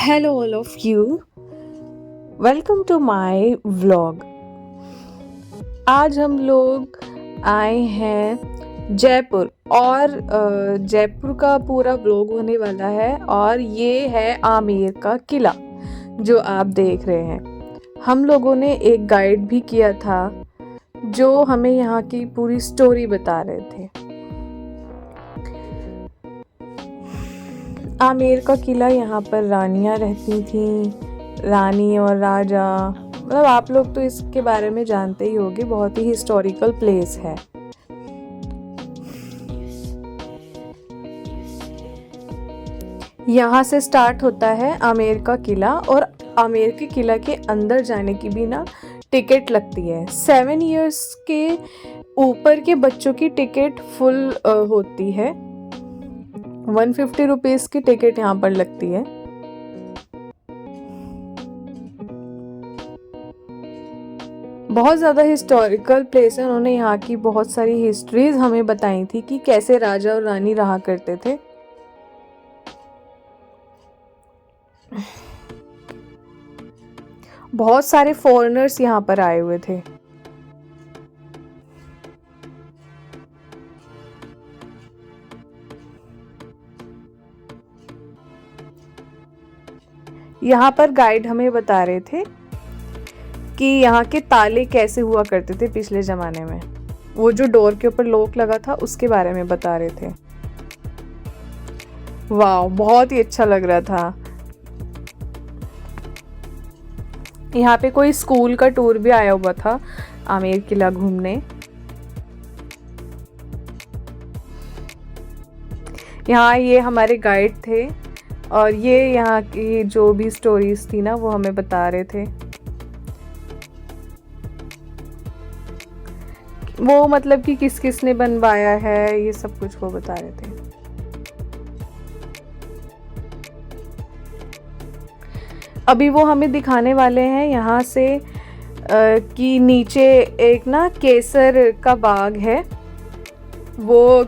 Hello, all of you. Welcome to my vlog. आज हम लोग आए हैं जयपुर और जयपुर का पूरा व्लॉग होने वाला है और ये है आमेर का किला जो आप देख रहे हैं। हम लोगों ने एक गाइड भी किया था जो हमें यहाँ की पूरी स्टोरी बता रहे थे। आमेर का किला, यहाँ पर रानियाँ रहती थीं, रानी और राजा। मतलब आप लोग तो इसके बारे में जानते ही होंगे, बहुत ही हिस्टोरिकल प्लेस है। यहाँ से स्टार्ट होता है आमेर का किला और आमेर के किला के अंदर जाने की भी ना टिकट लगती है। 7 इयर्स के ऊपर के बच्चों की टिकट फुल होती है। 150 रुपीज़ की टिकट यहाँ पर लगती है। बहुत ज़्यादा हिस्टोरिकल प्लेस है। उन्होंने यहाँ की बहुत सारी हिस्ट्रीज हमें बताई थी कि कैसे राजा और रानी रहा करते थे। बहुत सारे फॉरेनर्स यहाँ पर आए हुए थे। यहाँ पर गाइड हमें बता रहे थे कि यहाँ के ताले कैसे हुआ करते थे पिछले ज़माने में। वो जो डोर के ऊपर लॉक लगा था उसके बारे में बता रहे थे। वाह, बहुत ही अच्छा लग रहा था। यहाँ पे कोई स्कूल का टूर भी आया हुआ था आमेर किला घूमने। यहाँ ये हमारे गाइड थे और ये यहाँ की जो भी स्टोरीज थी ना वो हमें बता रहे थे। वो मतलब कि किस किस ने बनवाया है, ये सब कुछ वो बता रहे थे। अभी वो हमें दिखाने वाले हैं यहाँ से कि नीचे एक ना केसर का बाग है। वो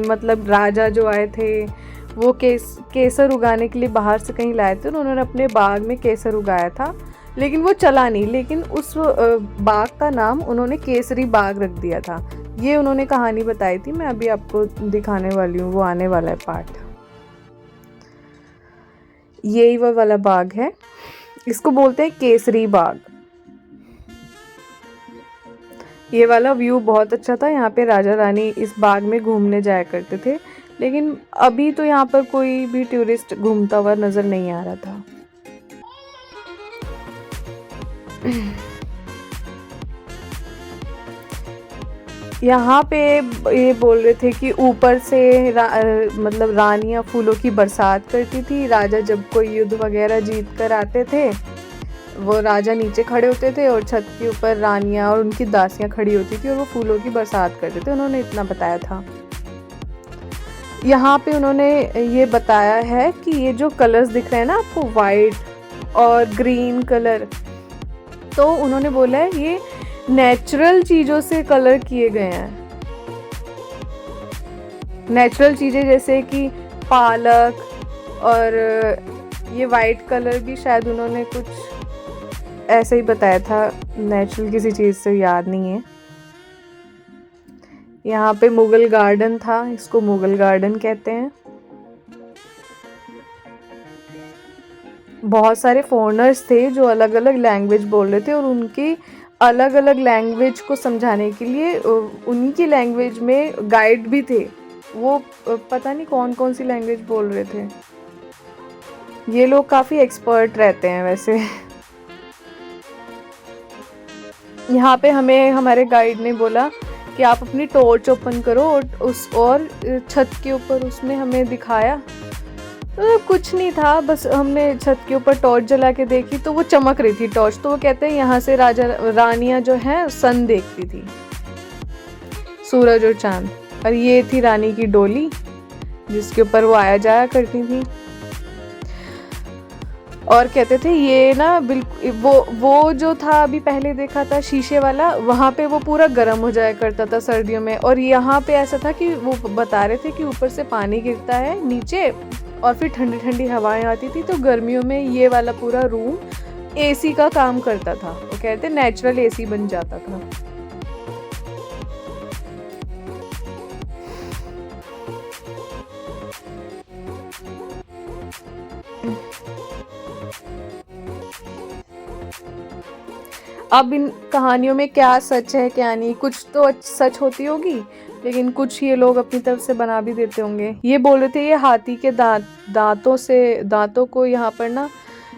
मतलब राजा जो आए थे वो केसर उगाने के लिए बाहर से कहीं लाए थे। उन्होंने अपने बाग में केसर उगाया था लेकिन वो चला नहीं, लेकिन उस बाग का नाम उन्होंने केसरी बाग रख दिया था। ये उन्होंने कहानी बताई थी, मैं अभी आपको दिखाने वाली हूँ, वो आने वाला है पार्ट। यही वो वाला बाग है, इसको बोलते हैं केसरी बाग। ये वाला व्यू बहुत अच्छा था। यहाँ पे राजा रानी इस बाग में घूमने जाया करते थे, लेकिन अभी तो यहाँ पर कोई भी टूरिस्ट घूमता हुआ नज़र नहीं आ रहा था। यहाँ पे ये बोल रहे थे कि ऊपर से मतलब रानियाँ फूलों की बरसात करती थी। राजा जब कोई युद्ध वगैरह जीत कर आते थे, वो राजा नीचे खड़े होते थे और छत के ऊपर रानियाँ और उनकी दासियाँ खड़ी होती थी और वो फूलों की बरसात करते थे। उन्होंने इतना बताया था। यहाँ पे उन्होंने ये बताया है कि ये जो कलर्स दिख रहे हैं ना आपको, वाइट और ग्रीन कलर, तो उन्होंने बोला है ये नेचुरल चीज़ों से कलर किए गए हैं। नेचुरल चीज़ें जैसे कि पालक, और ये वाइट कलर भी शायद उन्होंने कुछ ऐसे ही बताया था। नेचुरल किसी चीज़ से याद नहीं है। यहाँ पे मुगल गार्डन था, इसको मुगल गार्डन कहते हैं। बहुत सारे फॉरेनर्स थे जो अलग अलग लैंग्वेज बोल रहे थे और उनकी अलग अलग लैंग्वेज को समझाने के लिए उनकी लैंग्वेज में गाइड भी थे। वो पता नहीं कौन कौन सी लैंग्वेज बोल रहे थे। ये लोग काफ़ी एक्सपर्ट रहते हैं वैसे। यहाँ पे हमें हमारे गाइड ने बोला कि आप अपनी टॉर्च ओपन करो और छत के ऊपर उसने हमें दिखाया। तो कुछ नहीं था, बस हमने छत के ऊपर टॉर्च जला के देखी तो वो चमक रही थी टॉर्च। तो वो कहते हैं यहाँ से राजा रानियाँ जो हैं सन देखती थी, सूरज और चांद। और ये थी रानी की डोली जिसके ऊपर वो आया जाया करती थी। और कहते थे ये ना बिल्कुल वो जो था अभी पहले देखा था शीशे वाला, वहाँ पे वो पूरा गर्म हो जाया करता था सर्दियों में। और यहाँ पे ऐसा था कि वो बता रहे थे कि ऊपर से पानी गिरता है नीचे और फिर ठंडी ठंडी हवाएं आती थी, तो गर्मियों में ये वाला पूरा रूम एसी का काम करता था। वो कहते नेचुरल एसी बन जाता था। अब इन कहानियों में क्या सच है क्या नहीं, कुछ तो सच होती होगी, लेकिन कुछ ये लोग अपनी तरफ से बना भी देते होंगे। ये बोल रहे थे ये हाथी के दांतों को यहाँ पर ना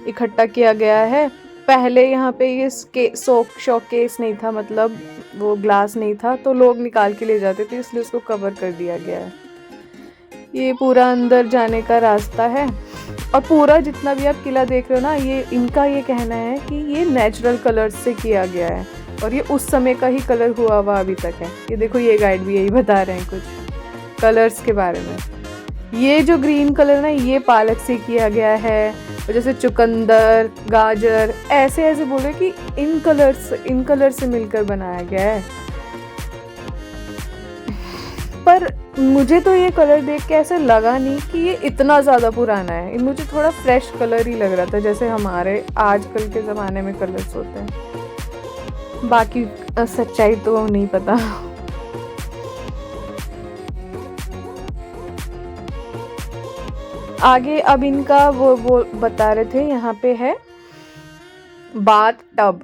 इकट्ठा किया गया है। पहले यहाँ पे ये शोकेस नहीं था, मतलब वो ग्लास नहीं था, तो लोग निकाल के ले जाते थे, इसलिए उसको कवर कर दिया गया है। ये पूरा अंदर जाने का रास्ता है, और पूरा जितना भी आप किला देख रहे हो ना, ये इनका ये कहना है कि ये नेचुरल कलर्स से किया गया है, और ये उस समय का ही कलर हुआ हुआ अभी तक है। ये देखो, ये गाइड भी यही बता रहे हैं कुछ कलर्स के बारे में। ये जो ग्रीन कलर ना, ये पालक से किया गया है, और जैसे चुकंदर, गाजर, ऐसे ऐसे बोल रहे कि इन कलर से मिलकर बनाया गया है। पर मुझे तो ये कलर देख के ऐसे लगा नहीं कि ये इतना ज़्यादा पुराना है। मुझे थोड़ा फ्रेश कलर ही लग रहा था, जैसे हमारे आजकल के ज़माने में कलर्स होते हैं। बाकी सच्चाई तो नहीं पता। आगे अब इनका वो बता रहे थे, यहाँ पे है बाथ टब।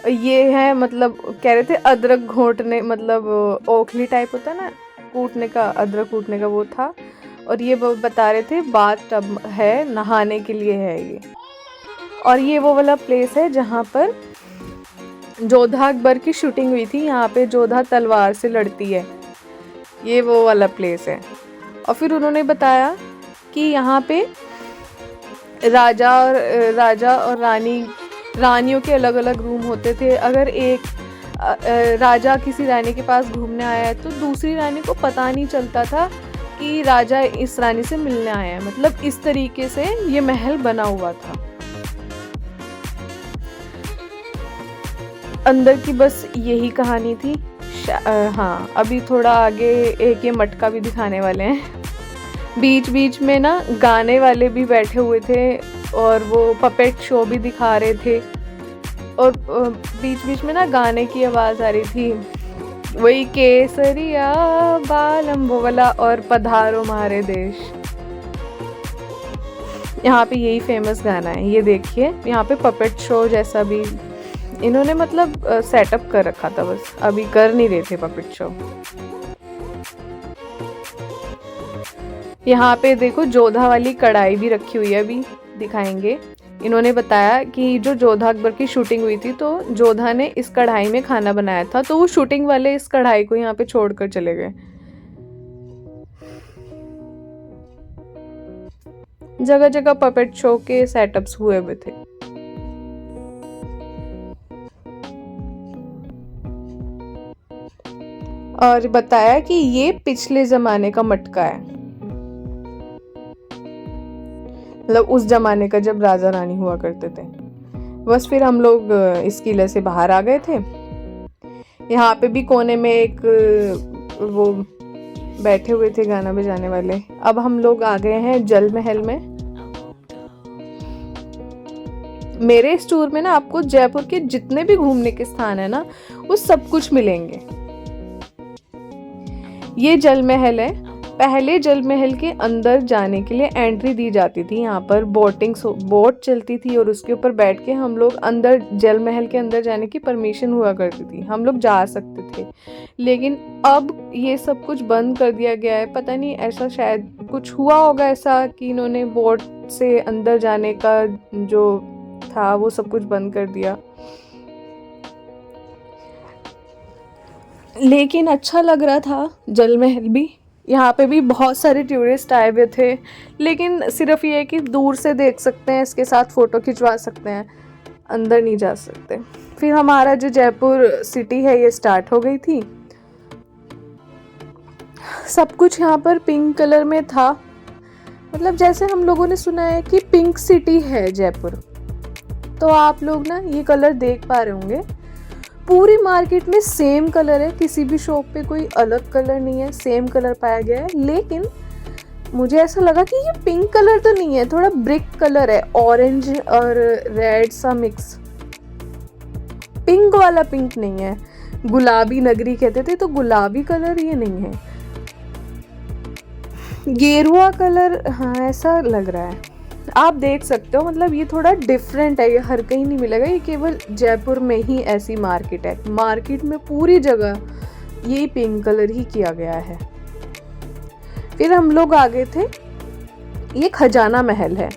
ये है, मतलब कह रहे थे अदरक घोटने, मतलब ओखली टाइप होता है ना, कूटने का, अदरक कूटने का वो था। और ये बता रहे थे बाथ टब है, नहाने के लिए है ये। और ये वो वाला प्लेस है जहाँ पर जोधा अकबर की शूटिंग हुई थी। यहाँ पे जोधा तलवार से लड़ती है, ये वो वाला प्लेस है। और फिर उन्होंने बताया कि यहाँ पे राजा और रानियों के अलग अलग रूम होते थे। अगर एक राजा किसी रानी के पास घूमने आया है, तो दूसरी रानी को पता नहीं चलता था कि राजा इस रानी से मिलने आया है। मतलब इस तरीके से ये महल बना हुआ था। अंदर की बस यही कहानी थी। हाँ, अभी थोड़ा आगे एक ये मटका भी दिखाने वाले हैं। बीच बीच में ना गाने वाले भी बैठे हुए थे, और वो पपेट शो भी दिखा रहे थे, और बीच बीच में ना गाने की आवाज़ आ रही थी, वही केसरिया बालम वो वाला, और पधारो मारे देश। यहाँ पे यही फेमस गाना है। ये देखिए, यहाँ पे पपेट शो जैसा भी इन्होंने मतलब सेटअप कर रखा था, बस अभी कर नहीं रहे थे पपेट शो। यहाँ पे देखो जोधा वाली कढ़ाई भी रखी हुई है, अभी दिखाएंगे। इन्होंने बताया कि जो जोधा अकबर की शूटिंग हुई थी, तो जोधा ने इस कढ़ाई में खाना बनाया था, तो वो शूटिंग वाले इस कढ़ाई को यहाँ पे छोड़कर चले गए। जगह जगह पपेट शो के सेटअप्स हुए हुए थे। और बताया कि ये पिछले जमाने का मटका है, मतलब उस जमाने का जब राजा रानी हुआ करते थे। बस फिर हम लोग इस किले से बाहर आ गए थे। यहाँ पे भी कोने में एक वो बैठे हुए थे गाना बजाने वाले। अब हम लोग आ गए हैं जल महल में। मेरे इस टूर में ना आपको जयपुर के जितने भी घूमने के स्थान है ना, वो सब कुछ मिलेंगे। ये जल महल है। पहले जल महल के अंदर जाने के लिए एंट्री दी जाती थी। यहाँ पर बोट चलती थी, और उसके ऊपर बैठ के हम लोग अंदर जल महल के अंदर जाने की परमिशन हुआ करती थी, हम लोग जा सकते थे। लेकिन अब ये सब कुछ बंद कर दिया गया है। पता नहीं, ऐसा शायद कुछ हुआ होगा ऐसा कि इन्होंने बोट से अंदर जाने का जो था वो सब कुछ बंद कर दिया। लेकिन अच्छा लग रहा था जल महल भी। यहाँ पे भी बहुत सारे टूरिस्ट आए हुए थे, लेकिन सिर्फ ये है कि दूर से देख सकते हैं, इसके साथ फ़ोटो खिंचवा सकते हैं, अंदर नहीं जा सकते। फिर हमारा जो जयपुर सिटी है ये स्टार्ट हो गई थी। सब कुछ यहाँ पर पिंक कलर में था, मतलब जैसे हम लोगों ने सुना है कि पिंक सिटी है जयपुर, तो आप लोग ना ये कलर देख पा रहे होंगे। पूरी मार्केट में सेम कलर है, किसी भी शॉप पे कोई अलग कलर नहीं है, सेम कलर पाया गया है। लेकिन मुझे ऐसा लगा कि ये पिंक कलर तो नहीं है, थोड़ा ब्रिक कलर है, ऑरेंज और रेड सा मिक्स, पिंक वाला पिंक नहीं है। गुलाबी नगरी कहते थे, तो गुलाबी कलर ये नहीं है, गेरुआ कलर, हाँ ऐसा लग रहा है। आप देख सकते हो, मतलब ये थोड़ा डिफरेंट है, ये हर कहीं नहीं मिलेगा, ये केवल जयपुर में ही ऐसी मार्केट है। मार्केट में पूरी जगह ये पिंक कलर ही किया गया है। फिर हम लोग आ गए थे, ये खजाना महल है।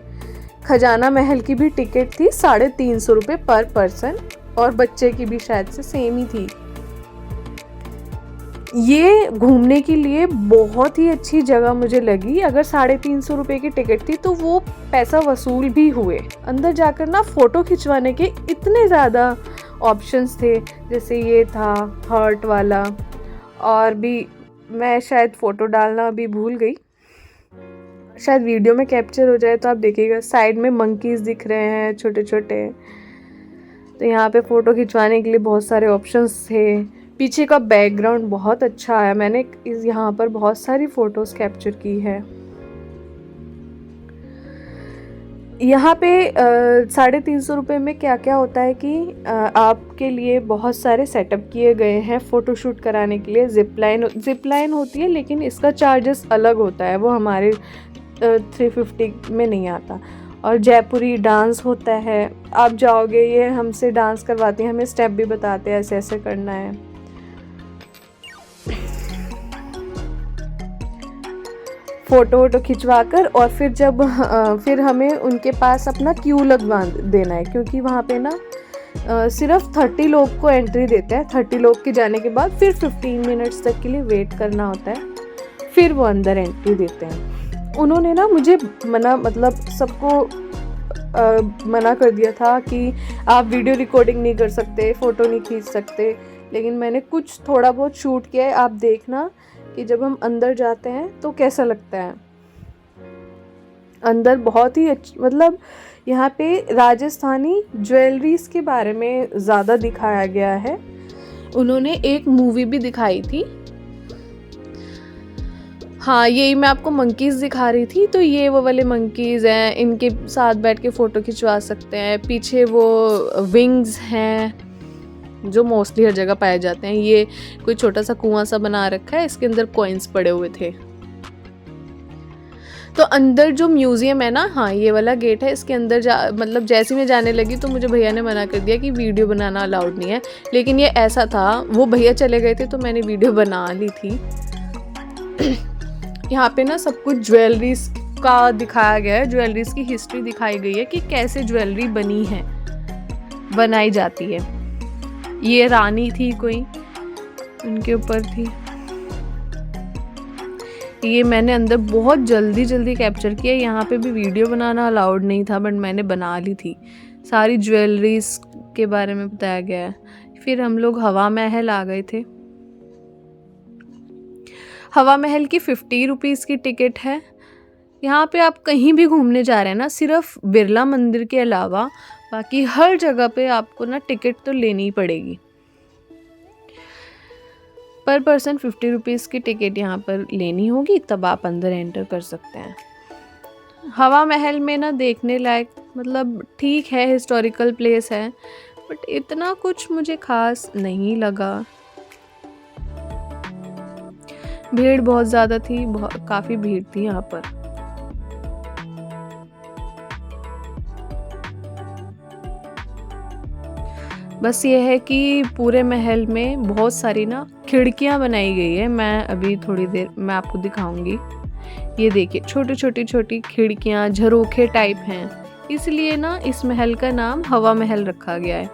खजाना महल की भी टिकट थी 350 रुपये पर पर्सन, और बच्चे की भी शायद से सेम ही थी। ये घूमने के लिए बहुत ही अच्छी जगह मुझे लगी। अगर 350 रुपये की टिकट थी तो वो पैसा वसूल भी हुए। अंदर जाकर ना फ़ोटो खिंचवाने के इतने ज़्यादा ऑप्शंस थे, जैसे ये था हार्ट वाला, और भी मैं शायद फ़ोटो डालना अभी भूल गई, शायद वीडियो में कैप्चर हो जाए तो आप देखिएगा। साइड में मंकीज़ दिख रहे हैं छोटे छोटे, तो यहाँ पे फ़ोटो खिंचवाने के लिए बहुत सारे ऑप्शंस थे। पीछे का बैकग्राउंड बहुत अच्छा आया, मैंने इस यहाँ पर बहुत सारी फ़ोटोज़ कैप्चर की है। यहाँ पे 350 रुपये में क्या क्या होता है कि आपके लिए बहुत सारे सेटअप किए गए हैं फ़ोटोशूट कराने के लिए। जिप लाइन होती है, लेकिन इसका चार्जेस अलग होता है, वो हमारे 350 में नहीं आता। और जयपुरी डांस होता है, आप जाओगे ये हमसे डांस करवाते हैं, हमें स्टेप भी बताते हैं ऐसे ऐसे करना है। फ़ोटो वोटो खिंचवा कर, और फिर हमें उनके पास अपना क्यू लगवा देना है, क्योंकि वहाँ पे ना सिर्फ 30 लोग को एंट्री देते हैं। 30 लोग के जाने के बाद फिर 15 मिनट्स तक के लिए वेट करना होता है, फिर वो अंदर एंट्री देते हैं। उन्होंने ना मुझे सबको मना कर दिया था कि आप वीडियो रिकॉर्डिंग नहीं कर सकते, फ़ोटो नहीं खींच सकते, लेकिन मैंने कुछ थोड़ा बहुत शूट किया है। आप देखना कि जब हम अंदर जाते हैं तो कैसा लगता है। अंदर बहुत ही यहाँ पे राजस्थानी ज्वेलरीज के बारे में ज़्यादा दिखाया गया है। उन्होंने एक मूवी भी दिखाई थी, हाँ यही मैं आपको मंकीज़ दिखा रही थी, तो ये वो वाले मंकीज़ हैं, इनके साथ बैठ के फ़ोटो खिंचवा सकते हैं। पीछे वो विंग्स हैं जो मोस्टली हर जगह पाए जाते हैं। ये कोई छोटा सा कुआं सा बना रखा है, इसके अंदर कॉइन्स पड़े हुए थे। तो अंदर जो म्यूज़ियम है ना, हाँ ये वाला गेट है, इसके अंदर जैसे मैं जाने लगी तो मुझे भैया ने मना कर दिया कि वीडियो बनाना अलाउड नहीं है। लेकिन ये ऐसा था, वो भैया चले गए थे तो मैंने वीडियो बना ली थी। यहाँ पे ना सब कुछ ज्वेलरीज का दिखाया गया है, ज्वेलरीज की हिस्ट्री दिखाई गई है कि कैसे ज्वेलरी बनाई जाती है। ये रानी थी कोई, उनके ऊपर थी। ये मैंने अंदर बहुत जल्दी कैप्चर किया। यहाँ पे भी वीडियो बनाना अलाउड नहीं था, बट मैंने बना ली थी। सारी ज्वेलरीज के बारे में बताया गया है। फिर हम लोग हवा महल आ गए थे। हवा महल की 50 रुपीज़ की टिकट है। यहाँ पे आप कहीं भी घूमने जा रहे हैं ना, सिर्फ बिरला मंदिर के अलावा बाकी हर जगह पे आपको ना टिकट तो लेनी ही पड़ेगी। पर पर्सन 50 रुपीज़ की टिकट यहाँ पर लेनी होगी, तब आप अंदर एंटर कर सकते हैं। हवा महल में ना देखने लायक ठीक है, हिस्टोरिकल प्लेस है, बट इतना कुछ मुझे खास नहीं लगा। भीड़ बहुत ज़्यादा थी, काफ़ी भीड़ थी यहाँ पर। बस ये है कि पूरे महल में बहुत सारी ना खिड़कियाँ बनाई गई है। मैं अभी थोड़ी देर में आपको दिखाऊंगी। ये देखिए छोटी खिड़कियाँ, झरोखे टाइप हैं, इसलिए ना इस महल का नाम हवा महल रखा गया है,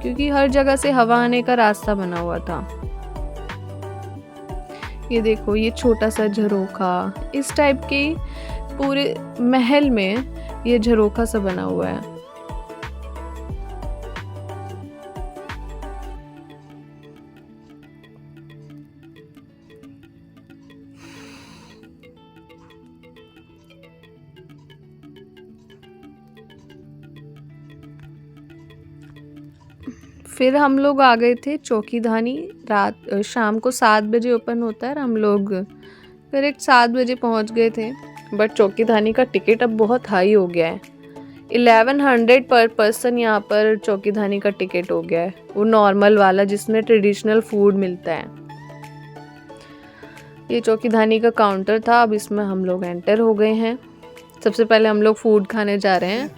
क्योंकि हर जगह से हवा आने का रास्ता बना हुआ था। ये देखो, ये छोटा सा झरोखा, इस टाइप के पूरे महल में ये झरोखा सा बना हुआ है। फिर हम लोग आ गए थे चौकीधानी। शाम को 7 बजे ओपन होता है, और हम लोग करेक्ट 7 बजे पहुंच गए थे। बट चौकीधानी का टिकट अब बहुत हाई हो गया है। 1100 पर पर्सन यहाँ पर चौकीधानी का टिकट हो गया है, वो नॉर्मल वाला जिसमें ट्रेडिशनल फूड मिलता है। ये चौकीधानी का काउंटर था, अब इसमें हम लोग एंटर हो गए हैं। सबसे पहले हम लोग फूड खाने जा रहे हैं,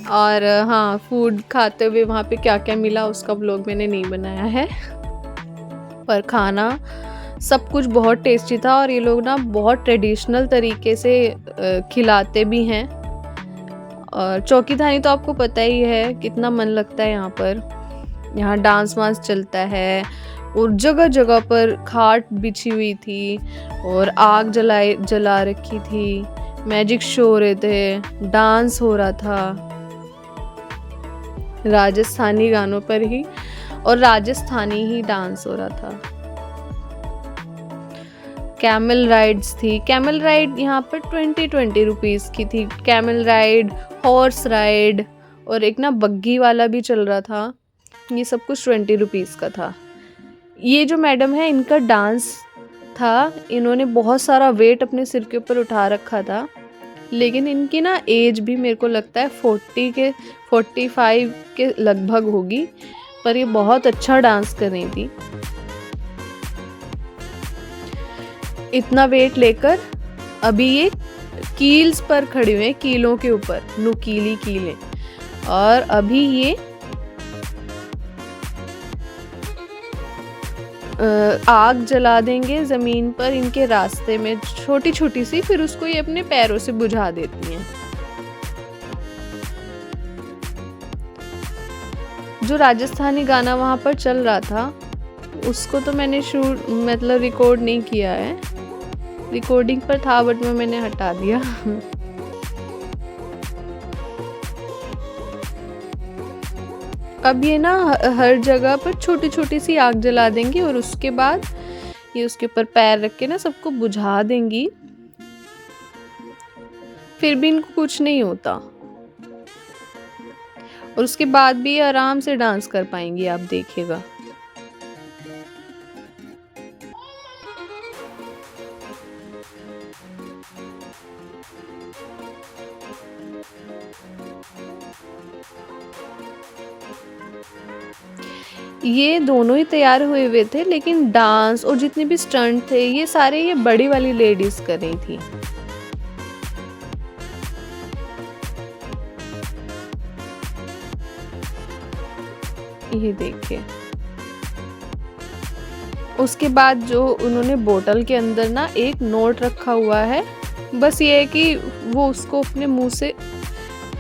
और हाँ, फूड खाते हुए वहाँ पे क्या क्या मिला उसका व्लॉग मैंने नहीं बनाया है, पर खाना सब कुछ बहुत टेस्टी था। और ये लोग ना बहुत ट्रेडिशनल तरीके से खिलाते भी हैं। और चौकीधानी तो आपको पता ही है कितना मन लगता है यहाँ पर। यहाँ डांस वांस चलता है, और जगह जगह पर खाट बिछी हुई थी, और आग जला रखी थी, मैजिक शो हो रहे थे, डांस हो रहा था राजस्थानी गानों पर ही, और राजस्थानी ही डांस हो रहा था। कैमल राइड्स थी। कैमल राइड यहाँ पर 20 रुपीज़ की थी। कैमल राइड, हॉर्स राइड, और एक ना बग्गी वाला भी चल रहा था। ये सब कुछ 20 रुपीज़ का था। ये जो मैडम है, इनका डांस था, इन्होंने बहुत सारा वेट अपने सिर के ऊपर उठा रखा था, लेकिन इनकी ना एज भी मेरे को लगता है 45 के लगभग होगी, पर ये बहुत अच्छा डांस कर रही थी। इतना वेट लेकर अभी ये कील्स पर खड़े हुए हैं, कीलों के ऊपर, नुकीली कीलें, और अभी ये आग जला देंगे ज़मीन पर इनके रास्ते में, छोटी छोटी सी, फिर उसको ये अपने पैरों से बुझा देती हैं। जो राजस्थानी गाना वहाँ पर चल रहा था उसको तो मैंने रिकॉर्ड नहीं किया है, रिकॉर्डिंग पर था बट मैंने हटा दिया। अब ये ना हर जगह पर छोटी छोटी सी आग जला देंगी, और उसके बाद ये उसके ऊपर पैर रख के ना सबको बुझा देंगी, फिर भी इनको कुछ नहीं होता, और उसके बाद भी आराम से डांस कर पाएंगी, आप देखिएगा। ये दोनों ही तैयार हुए थे, लेकिन डांस और जितने भी स्टंट थे ये सारे ये बड़ी वाली लेडीज कर रही थी। ये देखिए। उसके बाद जो उन्होंने बोतल के अंदर ना एक नोट रखा हुआ है, बस ये है कि वो उसको अपने मुंह से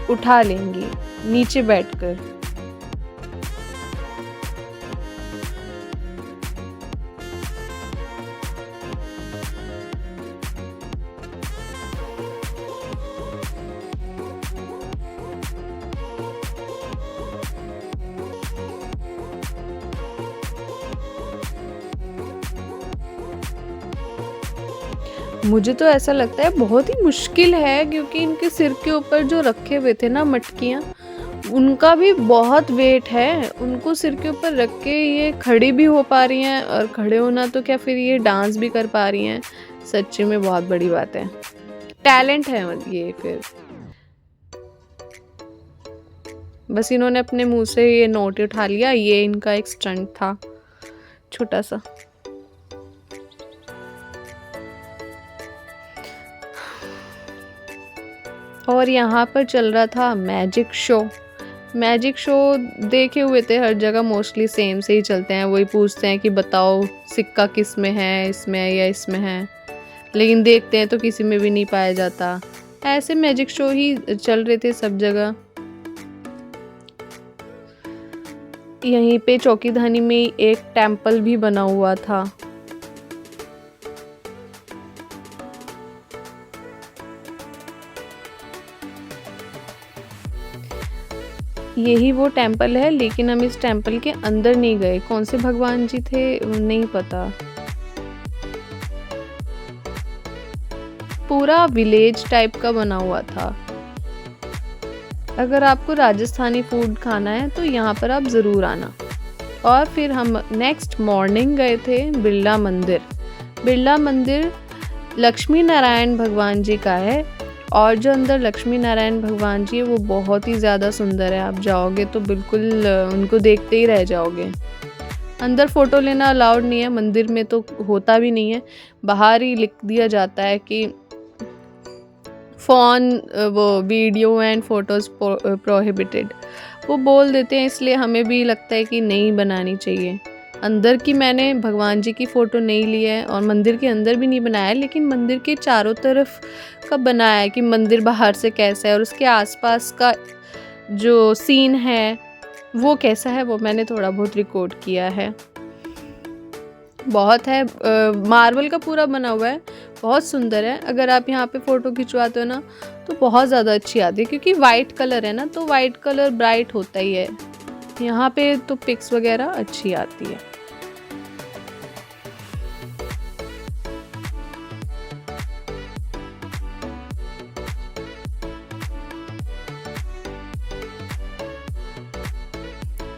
उठा लेंगी नीचे बैठकर। मुझे तो ऐसा लगता है बहुत ही मुश्किल है, क्योंकि इनके सिर के ऊपर जो रखे हुए थे ना मटकियाँ, उनका भी बहुत वेट है। उनको सिर के ऊपर रख के ये खड़ी भी हो पा रही हैं, और खड़े होना तो क्या, फिर ये डांस भी कर पा रही हैं। सच्ची में बहुत बड़ी बात है, टैलेंट है ये। फिर बस इन्होंने अपने मुंह से ये नोट उठा लिया, ये इनका एक स्टंट था छोटा सा। और यहाँ पर चल रहा था मैजिक शो। मैजिक शो देखे हुए थे, हर जगह मोस्टली सेम से ही चलते हैं, वही पूछते हैं कि बताओ सिक्का किस में है, इसमें है या इसमें है, लेकिन देखते हैं तो किसी में भी नहीं पाया जाता। ऐसे मैजिक शो ही चल रहे थे सब जगह। यहीं पे चौकीधानी में एक टेम्पल भी बना हुआ था। यही वो टेम्पल है, लेकिन हम इस टेम्पल के अंदर नहीं गए। कौन से भगवान जी थे नहीं पता। पूरा विलेज टाइप का बना हुआ था। अगर आपको राजस्थानी फूड खाना है तो यहाँ पर आप ज़रूर आना। और फिर हम नेक्स्ट मॉर्निंग गए थे बिरला मंदिर। बिरला मंदिर लक्ष्मी नारायण भगवान जी का है, और जो अंदर लक्ष्मी नारायण भगवान जी है वो बहुत ही ज़्यादा सुंदर है। आप जाओगे तो बिल्कुल उनको देखते ही रह जाओगे। अंदर फ़ोटो लेना अलाउड नहीं है, मंदिर में तो होता भी नहीं है। बाहर ही लिख दिया जाता है कि फ़ोन वो वीडियो एंड फ़ोटोज़ प्रोहिबिटेड, वो बोल देते हैं, इसलिए हमें भी लगता है कि नहीं बनानी चाहिए। अंदर की मैंने भगवान जी की फ़ोटो नहीं ली है और मंदिर के अंदर भी नहीं बनाया है, लेकिन मंदिर के चारों तरफ का बनाया है कि मंदिर बाहर से कैसा है और उसके आसपास का जो सीन है वो कैसा है, वो मैंने थोड़ा बहुत रिकॉर्ड किया है। बहुत है, मार्बल का पूरा बना हुआ है, बहुत सुंदर है। अगर आप यहाँ पे फ़ोटो खिंचवाते हो ना तो बहुत ज़्यादा अच्छी आती है, क्योंकि वाइट कलर है ना, तो वाइट कलर ब्राइट होता ही है। यहाँ पे तो पिक्स वगैरह अच्छी आती है।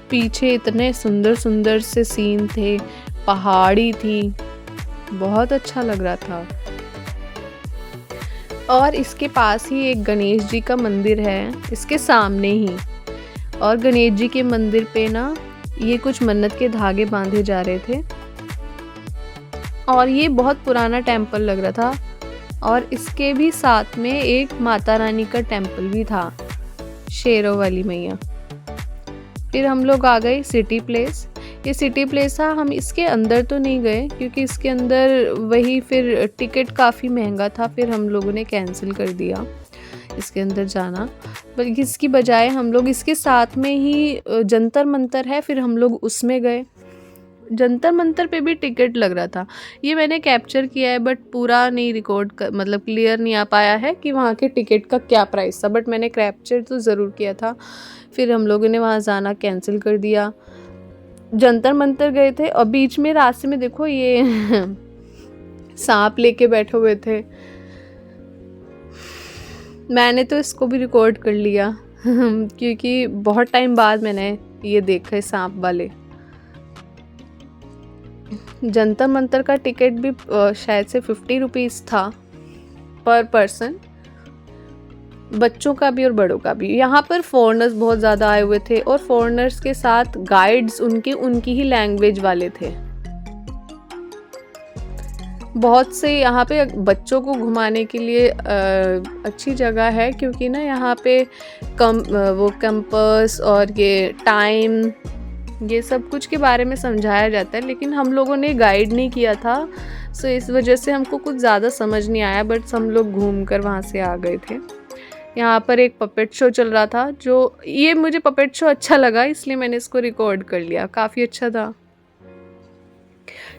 पीछे इतने सुंदर सुंदर से सीन थे, पहाड़ी थी, बहुत अच्छा लग रहा था। और इसके पास ही एक गणेश जी का मंदिर है, इसके सामने ही। और गणेश जी के मंदिर पे ना ये कुछ मन्नत के धागे बांधे जा रहे थे और ये बहुत पुराना टेम्पल लग रहा था। और इसके भी साथ में एक माता रानी का टेम्पल भी था, शेरों वाली मैया। फिर हम लोग आ गए सिटी प्लेस। ये सिटी प्लेस था, हम इसके अंदर तो नहीं गए क्योंकि इसके अंदर वही फिर टिकट काफ़ी महंगा था, फिर हम लोगों ने कैंसिल कर दिया इसके अंदर जाना। बल्कि इसकी बजाय हम लोग इसके साथ में ही जंतर मंतर है, फिर हम लोग उसमें गए। जंतर मंतर पे भी टिकट लग रहा था, ये मैंने कैप्चर किया है बट पूरा नहीं रिकॉर्ड मतलब क्लियर नहीं आ पाया है कि वहाँ के टिकट का क्या प्राइस था, बट मैंने कैप्चर तो ज़रूर किया था। फिर हम लोगों ने वहाँ जाना कैंसिल कर दिया। जंतर मंतर गए थे और बीच में रास्ते में देखो ये सांप लेके बैठे हुए थे, मैंने तो इसको भी रिकॉर्ड कर लिया क्योंकि बहुत टाइम बाद मैंने ये देखा सांप वाले। जंतर मंतर का टिकट भी शायद से 50 रुपीज़ था पर पर्सन, बच्चों का भी और बड़ों का भी। यहाँ पर फॉरेनर्स बहुत ज़्यादा आए हुए थे और फॉरेनर्स के साथ गाइड्स उनकी ही लैंग्वेज वाले थे। बहुत से यहाँ पे बच्चों को घुमाने के लिए अच्छी जगह है, क्योंकि ना यहाँ पे वो कंपास और ये टाइम ये सब कुछ के बारे में समझाया जाता है, लेकिन हम लोगों ने गाइड नहीं किया था, सो इस वजह से हमको कुछ ज़्यादा समझ नहीं आया, बट हम लोग घूम कर वहाँ से आ गए थे। यहाँ पर एक पपेट शो चल रहा था, जो ये मुझे पपेट शो अच्छा लगा इसलिए मैंने इसको रिकॉर्ड कर लिया, काफ़ी अच्छा था।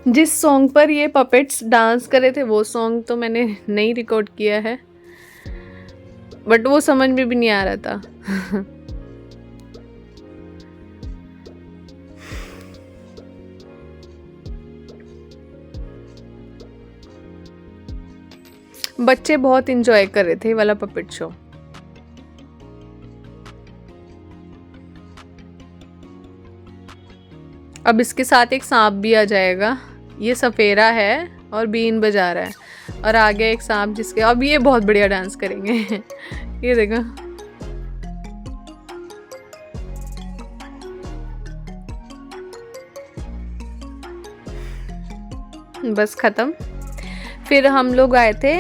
जिस सॉन्ग पर ये पपेट्स डांस कर रहे थे वो सॉन्ग तो मैंने नहीं रिकॉर्ड किया है, बट वो समझ में भी नहीं आ रहा था बच्चे बहुत इंजॉय कर रहे थे वाला पपेट शो। अब इसके साथ एक सांप भी आ जाएगा, ये सफेरा है और बीन बजा रहा है, और आगे एक सांप जिसके अब ये बहुत बढ़िया डांस करेंगे ये देखो, बस ख़त्म। फिर हम लोग आए थे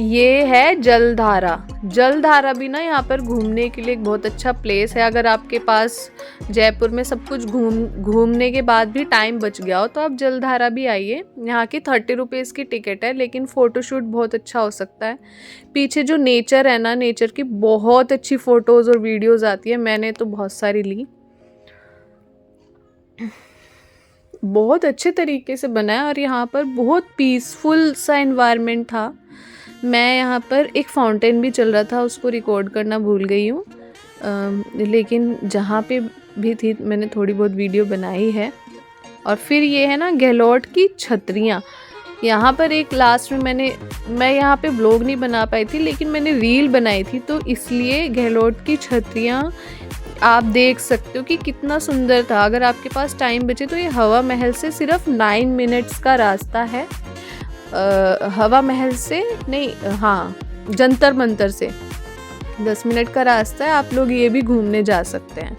ये है जलधारा। जलधारा भी ना यहाँ पर घूमने के लिए एक बहुत अच्छा प्लेस है। अगर आपके पास जयपुर में सब कुछ घूमने के बाद भी टाइम बच गया हो तो आप जलधारा भी आइए। यहाँ की 30 रुपीज़ की टिकट है, लेकिन फ़ोटोशूट बहुत अच्छा हो सकता है। पीछे जो नेचर है ना, नेचर की बहुत अच्छी फ़ोटोज़ और वीडियोज़ आती है, मैंने तो बहुत सारी ली। बहुत अच्छे तरीके से बनाया और यहाँ पर बहुत पीसफुल सा एनवायरनमेंट था। मैं यहाँ पर एक फाउंटेन भी चल रहा था, उसको रिकॉर्ड करना भूल गई हूँ, लेकिन जहाँ पे भी थी मैंने थोड़ी बहुत वीडियो बनाई है। और फिर ये है ना गहलोत की छतरियाँ। यहाँ पर एक लास्ट में मैं यहाँ पे व्लॉग नहीं बना पाई थी, लेकिन मैंने रील बनाई थी, तो इसलिए गहलोत की छतरियाँ आप देख सकते हो कि कितना सुंदर था। अगर आपके पास टाइम बचे तो ये हवा महल से सिर्फ 9 मिनट्स का रास्ता है हवा महल से नहीं, हाँ जंतर मंतर से 10 मिनट का रास्ता है, आप लोग ये भी घूमने जा सकते हैं।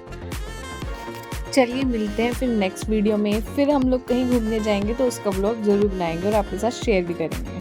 चलिए मिलते हैं फिर नेक्स्ट वीडियो में, फिर हम लोग कहीं घूमने जाएंगे तो उसका व्लॉग ज़रूर बनाएंगे और आपके साथ शेयर भी करेंगे।